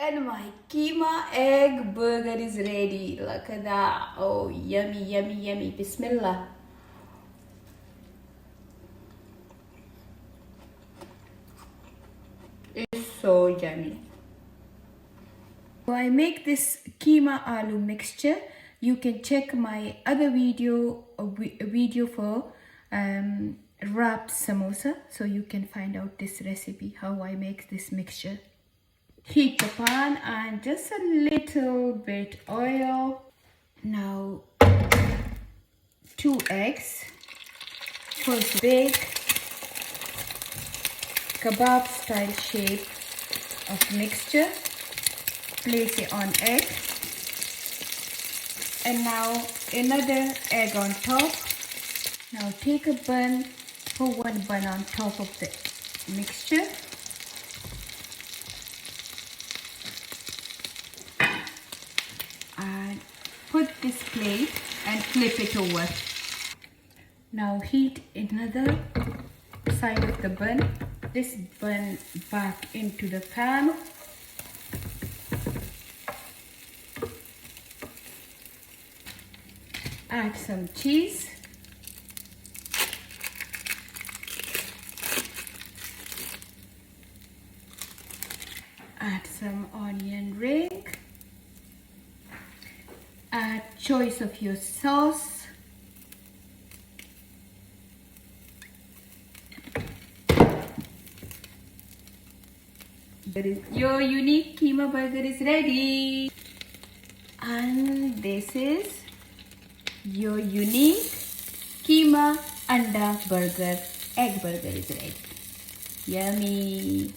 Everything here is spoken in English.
And my keema egg burger is ready. Look at that. Oh, yummy, yummy, yummy. Bismillah. It's so yummy. So I make this keema aloo mixture. You can check my other video, a video for wrapped samosa. So you can find out this recipe, how I make this mixture. Heat the pan and just a little bit oil. Now 2 eggs. First bake kebab style shape of mixture. Place it on egg. And now another egg on top. Now take a bun, put one bun on top of the mixture. And put this plate and flip it over. Now heat another side of the bun. This bun back into the pan. Add some cheese. Add some onion ring. Add choice of your sauce. Your unique keema burger is ready. And this is your unique keema anda burger. Egg burger is ready. Yummy.